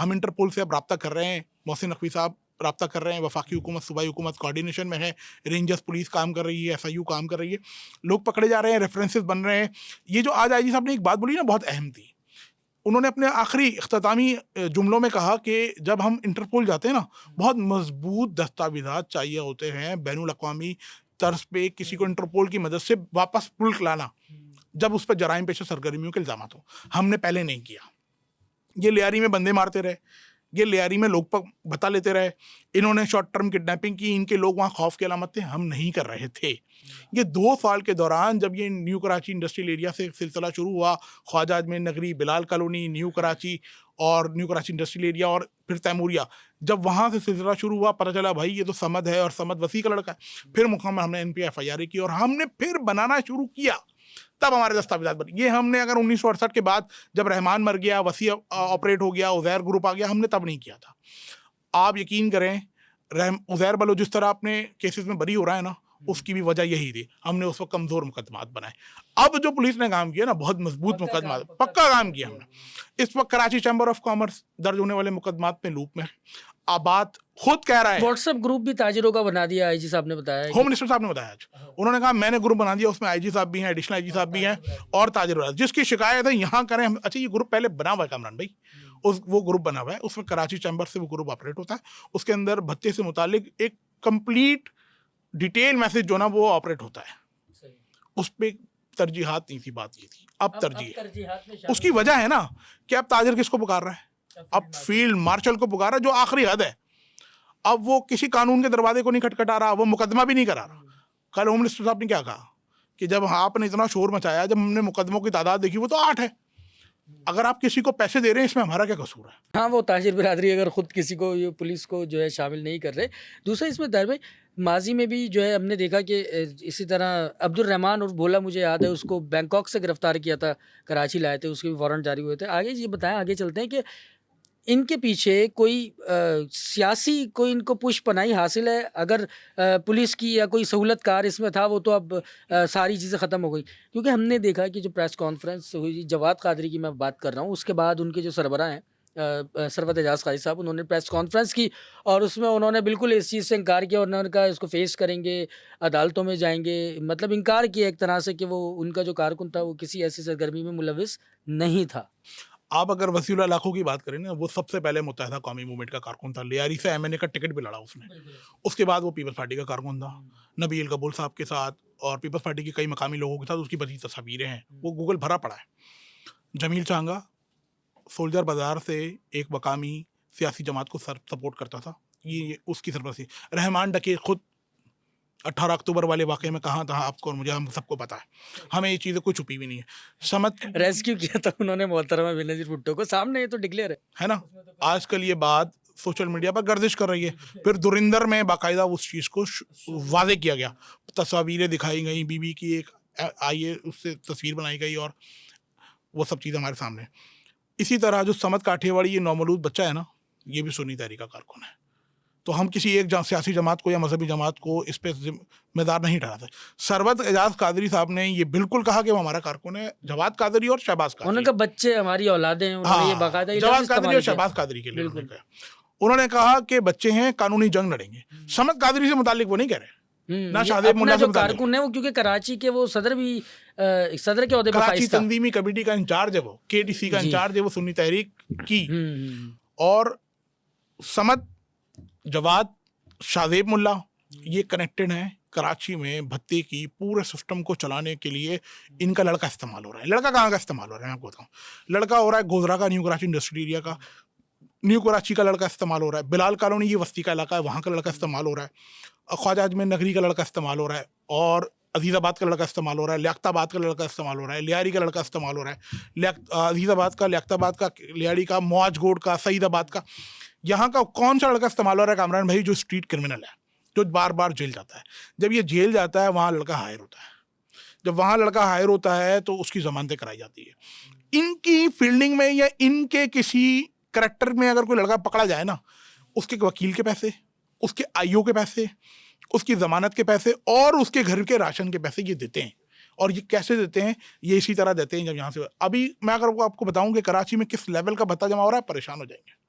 हम इंटरपोल से अब रब्ता कर रहे हैं, मोहसिन नकवी साहब रब्ता कर रहे हैं, वफाकी हुकूमत सूबाई हुकूमत कोऑर्डिनेशन में है, रेंजर्स पुलिस काम कर रही है, SIU काम कर रही है, लोग पकड़े जा रहे हैं, रेफरेंसेस बन रहे हैं। ये जो आज IG साहब ने एक बात बोली ना, बहुत अहम थी। उन्होंने अपने आखिरी इख्तितामी जुमलों में कहा कि जब हम इंटरपोल जाते हैं ना, बहुत मजबूत दस्तावेजात चाहिए होते हैं, बैनुल अक़वामी तर्ज पे किसी को इंटरपोल की मदद से वापस मुल्क लाना, जब उस पर जराइम पेशा सरगर्मियों के इल्ज़ाम हो। हमने पहले नहीं किया। ये लियारी में बंदे मारते रहे, ये लियारी में लोग बता लेते रहे, इन्होंने शॉर्ट टर्म किडनैपिंग की, इनके लोग वहाँ खौफ की अलामत थे, हम नहीं कर रहे थे। ये 2 साल के दौरान जब ये न्यू कराची इंडस्ट्रियल एरिया से सिलसिला शुरू हुआ, ख्वाजा अजमेर नगरी, बिलाल कॉलोनी, न्यू कराची और न्यू कराची इंडस्ट्रियल एरिया और फिर तैमूरिया, जब वहाँ से सिलसिला शुरू हुआ, पता चला भाई ये तो समद है और समद वसी का लड़का है। फिर मुकम्मल हमने NPA FIR की और हमने फिर बनाना शुरू किया, तब हमारे दस्तावेजात बने। ये हमने अगर 1968 के बाद जब रहमान मर गया, वसी ऑपरेट हो गया, उज़ैर ग्रुप आ गया, हमने तब नहीं किया था। आप यकीन करें, उज़ैर बलो जिस तरह अपने केसेस में बरी हो रहा है ना, उसकी भी वजह यही थी, हमने उस वक्त कमज़ोर मुकदमात बनाए। अब जो पुलिस ने काम किया ना, बहुत मजबूत मुकदमात, पक्का काम किया हमने। इस वक्त कराची चैम्बर ऑफ कॉमर्स दर्ज होने वाले मुकदमात में लूप में आबाद खुद कह रहा है। व्हाट्सएप ग्रुप भी ताजिरों का बना दिया, IG साहब ने बताया, होम मिनिस्टर साहब ने बताया आज। उन्होंने कहा मैंने ग्रुप बना दिया, उसमें IG साहब भी हैं, एडिशनल IG साहब भी हैं और ताजिर, जिसकी शिकायत है यहाँ करें हम। अच्छा, ये ग्रुप पहले बना हुआ है कामरान भाई, वो ग्रुप बना हुआ है, उसमें कराची चैम्बर से वो ग्रुप ऑपरेट होता है, उसके अंदर भत्ते से मुतालिक एक कंप्लीट डिटेल मैसेज जो ना वो ऑपरेट होता है। उस पर तरजीहात नहीं थी, बात ये थी, अब तरजीह। उसकी वजह है ना कि अब ताजिर किसको पुकार रहा है, अब फील्ड मार्शल को पुकार रहा है, जो आखिरी हद है। अब वो किसी कानून के दरवाजे को नहीं खटखटा रहा, वो मुकदमा भी नहीं करा रहा। कल होम मिनिस्टर साहब ने क्या कहा कि जब आपने इतना शोर मचाया, जब हमने मुकदमों की तादाद देखी वो तो 8 है। अगर आप किसी को पैसे दे रहे हैं, इसमें हमारा क्या कसूर है? हाँ, वो ताजिर बिरादरी अगर खुद किसी को, ये पुलिस को जो है शामिल नहीं कर रहे। दूसरा इसमें दर भाई, माजी में भी जो है हमने देखा कि इसी तरह अब्दुल रहमान और भोला, मुझे याद है, उसको बैंकॉक से गिरफ्तार किया था, कराची लाए थे, उसके भी वारंट जारी हुए थे। आगे ये बताएं, आगे चलते हैं कि इनके पीछे कोई सियासी कोई इनको पुश पनाही हासिल है? अगर पुलिस की या कोई सहूलतकार इसमें था, वो तो अब सारी चीज़ें ख़त्म हो गई। क्योंकि हमने देखा कि जो प्रेस कॉन्फ्रेंस हुई, जवाद कादरी की मैं बात कर रहा हूँ, उसके बाद उनके जो सरबराह हैं सरवत एजाज काजी साहब, उन्होंने प्रेस कॉन्फ्रेंस की और उसमें उन्होंने बिल्कुल इस चीज़ से इनकार किया और उन्होंने कहा इसको फेस करेंगे, अदालतों में जाएंगे, मतलब इनकार किया एक तरह से कि वो उनका जो कारकुन था वो किसी ऐसी सरगर्मी में मुलविस नहीं था। आप अगर वसीउल्लाह लाखों की बात करें ना, वो सबसे पहले मुत्तहिदा कौमी मूवमेंट का कारकुन था, लियारी से MNA का टिकट भी लड़ा उसने। उसके बाद वो पीपल्स पार्टी का कारकुन था, नबील कबूल साहब के साथ और पीपल्स पार्टी के कई मकामी लोगों के साथ उसकी बड़ी तस्वीरें हैं, वो गूगल भरा पड़ा है। जमील चांगा सोल्जर बाजार से एक मकामी सियासी जमात को सपोर्ट करता था, ये उसकी सरपरस्ती। रहमान डके खुद 18 अक्टूबर वाले वाक़े में कहाँ था, आपको और मुझे, हम सबको पता है, हमें ये चीज़ें कोई छुपी भी नहीं है। समझ रेस्क्यू किया था उन्होंने मोहतरमा बेनज़ीर भुट्टो को, सामने ये तो डिक्लेयर है ना। आजकल ये बात सोशल मीडिया पर गर्दिश कर रही है। फिर दुरिंदर में बाकायदा उस चीज़ को वाज़े किया गया, तस्वीरें दिखाई गई, बीबी की एक आई है, उससे तस्वीर बनाई गई और वो सब चीज़ें हमारे सामने। इसी तरह जो समद काठियावाड़ी ये नौमौलूद बच्चा है ना, ये भी सुन्नी तहरीक का कारकुन है। तो हम किसी एक सियासी जमात को या मजहबी जमात को इस पे जिम्मेदार नहीं ठहराते। सरवत एजाज कादरी साहब ने ये बिल्कुल कहा कि वो हमारा कारकुन है, जवाद कादरी और शहबाज कादरी। उन्होंने कहा बच्चे हमारी औलादे हैं, उन्होंने ये बाकायदा जवाद कादरी और शहबाज कादरी के लिए उन्होंने कहा कि बच्चे हैं, कानूनी जंग लड़ेंगे। समद कादरी से मुतालिक वो नहीं कह रहे, ना शादेब मुल्ला जो कारकुन है वो, क्योंकि कराची के वो सदर भी सदर के ओहदे पर कराची तंजीमी कमेटी का इंचार्ज है, वो KTC का इंचार्ज है, वो सुन्नी तहरीक की। और समद, जवाद, शादेब मुल्ला ये कनेक्टेड हैं कराची में। भत्ते की पूरे सिस्टम को चलाने के लिए इनका लड़का इस्तेमाल हो रहा है। लड़का कहाँ का इस्तेमाल हो रहा है मैं आपको बताऊँ। लड़का हो रहा है गोधरा का, न्यू कराची इंडस्ट्रियल एरिया का, न्यू कराची का लड़का इस्तेमाल हो रहा है, बिलाल कॉलोनी ये वस्ती का इलाका है, वहाँ का लड़का इस्तेमाल हो रहा है, ख्वाजा अजमेर नगरी का लड़का इस्तेमाल हो रहा है, और अजीज़ाबाद का लड़का इस्तेमाल हो रहा है, लियाकताबाद का लड़का इस्तेमाल हो रहा है, लियारी का लड़का इस्तेमाल हो रहा है, अजीज़ाबाद का, लियाकताबाद का, लियारी का, मुआजगोड का, सईदाबाद का। यहाँ का कौन सा लड़का इस्तेमाल हो रहा है कामरान भाई? जो स्ट्रीट क्रिमिनल है, जो बार बार जेल जाता है। जब ये जेल जाता है, वहाँ लड़का हायर होता है। जब वहाँ लड़का हायर होता है तो उसकी जमानतें कराई जाती है। इनकी फील्डिंग में या इनके किसी करैक्टर में अगर कोई लड़का पकड़ा जाए ना, उसके वकील के पैसे, उसके IO के पैसे, उसकी ज़मानत के पैसे और उसके घर के राशन के पैसे ये देते हैं। और ये कैसे देते हैं? ये इसी तरह देते हैं जब यहाँ से। अभी मैं अगर आपको बताऊं कि कराची में किस लेवल का भत्ता जमा हो रहा है, परेशान हो जाएंगे।